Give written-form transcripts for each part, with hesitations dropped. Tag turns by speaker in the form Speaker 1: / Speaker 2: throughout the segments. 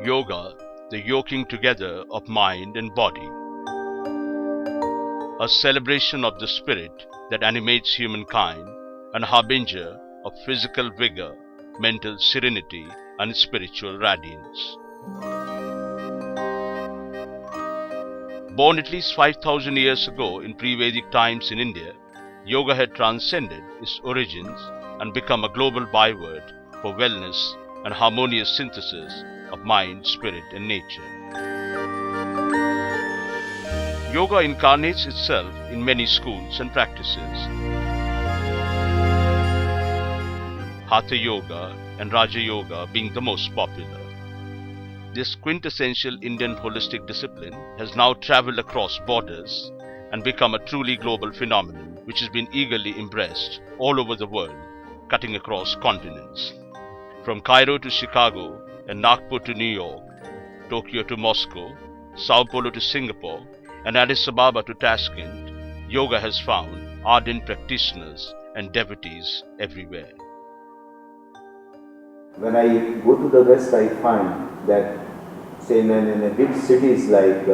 Speaker 1: Yoga, the yoking together of mind and body. A celebration of the spirit that animates humankind and a harbinger of physical vigor, mental serenity and spiritual radiance. Born at least 5,000 years ago in pre-Vedic times in India, yoga had transcended its origins and become a global byword for wellness and harmonious synthesis of mind, spirit and nature. Yoga incarnates itself in many schools and practices. Hatha Yoga and Raja Yoga being the most popular. This quintessential Indian holistic discipline has now traveled across borders and become a truly global phenomenon which has been eagerly embraced all over the world, cutting across continents. From Cairo to Chicago and Nagpur to New York, Tokyo to Moscow, Sao Paulo to Singapore, and Addis Ababa to Tashkent, yoga has found ardent practitioners and devotees everywhere.
Speaker 2: When I go to the West, I find that, say, in a big cities like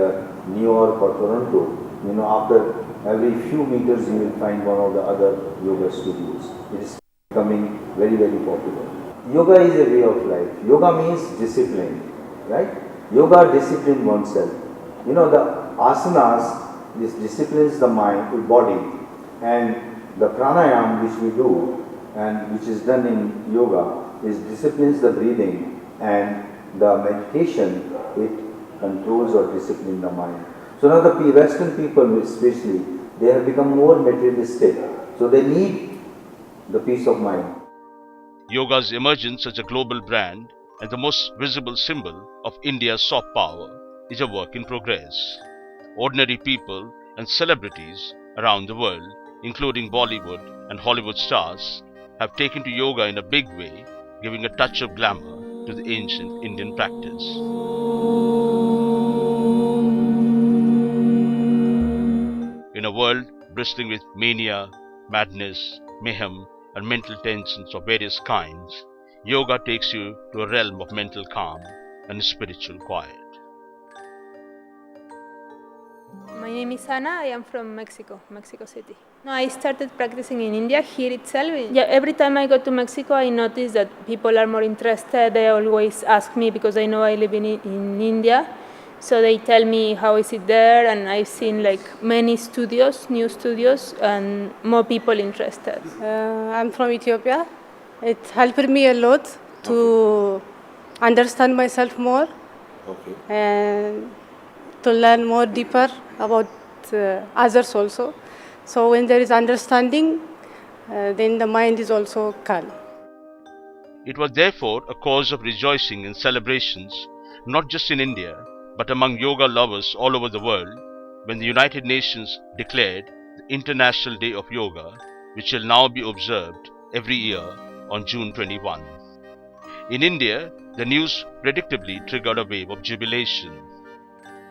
Speaker 2: New York or Toronto, after every few meters you will find one of the other yoga studios. It is becoming very, very popular. Yoga is a way of life. Yoga means discipline, right? Yoga disciplines oneself. The asanas, this disciplines the mind, the body, and the pranayam which we do and which is done in yoga is disciplines the breathing, and the meditation, it controls or disciplines the mind. So now the Western people especially, they have become more materialistic, so they need the peace of mind.
Speaker 1: Yoga's emergence as a global brand and the most visible symbol of India's soft power is a work in progress. Ordinary people and celebrities around the world, including Bollywood and Hollywood stars, have taken to yoga in a big way, giving a touch of glamour to the ancient Indian practice. In a world bristling with mania, madness, mayhem, and mental tensions of various kinds, yoga takes you to a realm of mental calm and spiritual quiet.
Speaker 3: My name is Ana. I am from Mexico City. No, I started practicing in India, here itself. Yeah, every time I go to Mexico, I notice that people are more interested. They always ask me because I know I live in India. So they tell me how is it there, and I've seen many studios, new studios, and more people interested.
Speaker 4: I'm from Ethiopia. It helped me a lot to understand myself more and to learn more deeper about others also. So when there is understanding, then the mind is also calm.
Speaker 1: It was therefore a cause of rejoicing and celebrations, not just in India, but among yoga lovers all over the world, when the United Nations declared the International Day of Yoga, which will now be observed every year on June 21. In India, the news predictably triggered a wave of jubilation.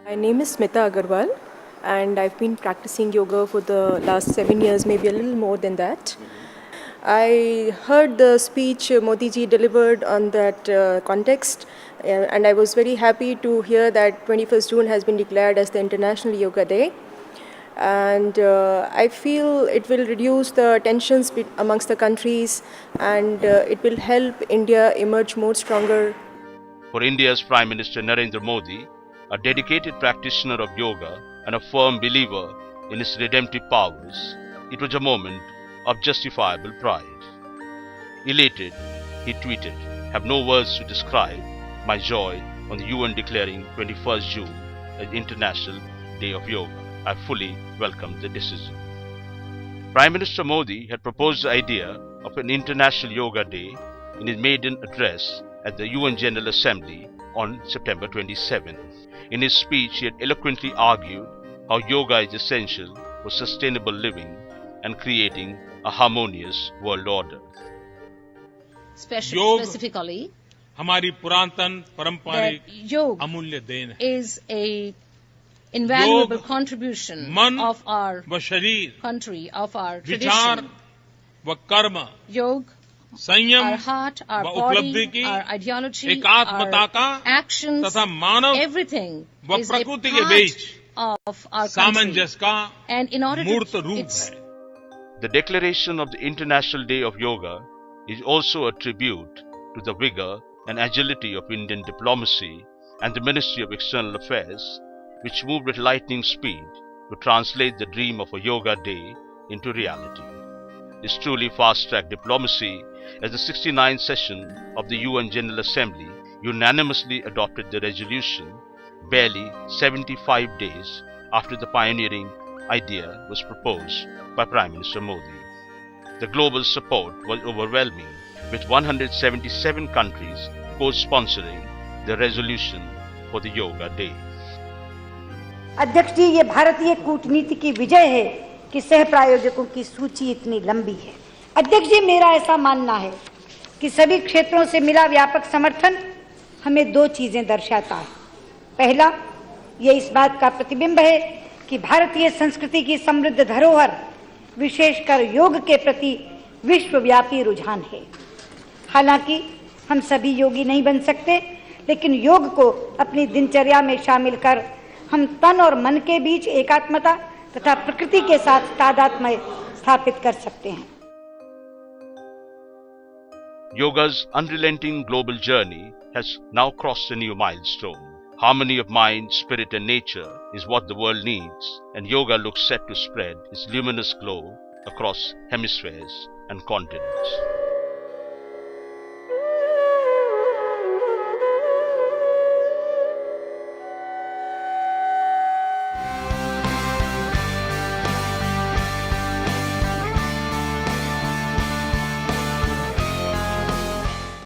Speaker 5: My name is Smita Agarwal, and I've been practicing yoga for the last 7 years, maybe a little more than that. I heard the speech Modi ji delivered on that context, and I was very happy to hear that 21st June has been declared as the International Yoga Day. And I feel it will reduce the tensions amongst the countries, and it will help India emerge more stronger.
Speaker 1: For India's Prime Minister Narendra Modi, a dedicated practitioner of yoga and a firm believer in its redemptive powers, it was a moment of justifiable pride. Elated, he tweeted, "Have no words to describe my joy on the UN declaring 21st June as International Day of Yoga. I fully welcome the decision." Prime Minister Modi had proposed the idea of an International Yoga Day in his maiden address at the UN General Assembly on September 27. In his speech, he had eloquently argued how yoga is essential for sustainable living and creating a harmonious world order.
Speaker 6: Specifically,
Speaker 7: हमारी पुरातन पारंपरिक
Speaker 6: yoga
Speaker 7: अमूल्य then है.
Speaker 6: is a invaluable contribution
Speaker 7: मन
Speaker 6: of our
Speaker 7: व शरीर,
Speaker 6: country, of our
Speaker 7: विचार
Speaker 6: tradition.
Speaker 7: व कर्म,
Speaker 6: Yoga
Speaker 7: संयम
Speaker 6: our heart, our
Speaker 7: व उपलब्धि
Speaker 6: body,
Speaker 7: की,
Speaker 6: our ideology,
Speaker 7: एकात्मता
Speaker 6: our
Speaker 7: का
Speaker 6: actions,
Speaker 7: तथा मानव
Speaker 6: everything
Speaker 7: व
Speaker 6: is a
Speaker 7: प्रकृति के बीच
Speaker 6: part of our country.
Speaker 7: सामंजस्य का
Speaker 6: And in order
Speaker 7: मूर्त
Speaker 6: to,
Speaker 7: रूप
Speaker 6: it's
Speaker 7: है.
Speaker 1: The declaration of the International Day of Yoga is also a tribute to the vigor and agility of Indian diplomacy and the Ministry of External Affairs, which moved at lightning speed to translate the dream of a Yoga Day into reality. This truly fast-track diplomacy as the 69th session of the UN General Assembly unanimously adopted the resolution barely 75 days after the pioneering idea was proposed by Prime Minister Modi. The global support was overwhelming, with 177 countries co-sponsoring the resolution for the Yoga Day.
Speaker 8: अध्यक्ष जी, ये भारतीय कूटनीति की विजय है कि सह प्रायोजकों की सूची इतनी लंबी है। अध्यक्ष जी, मेरा ऐसा मानना है कि सभी क्षेत्रों से मिला व्यापक समर्थन हमें दो चीजें दर्शाता है। पहला, ये इस बात का प्रतिबिंब है कि भारतीय संस्कृति की समृद्ध धरोहर विशेषकर योग के प्रति विश्वव्यापी रुझान है। हालांकि हम सभी योगी नहीं बन सकते, लेकिन योग को अपनी दिनचर्या में शामिल कर हम तन और मन के बीच एकात्मता तथा प्रकृति के साथ तादात्म्य स्थापित कर सकते हैं।
Speaker 1: Yoga's unrelenting global journey has now crossed a new milestone. Harmony of mind, spirit and nature is what the world needs, and yoga looks set to spread its luminous glow across hemispheres and continents.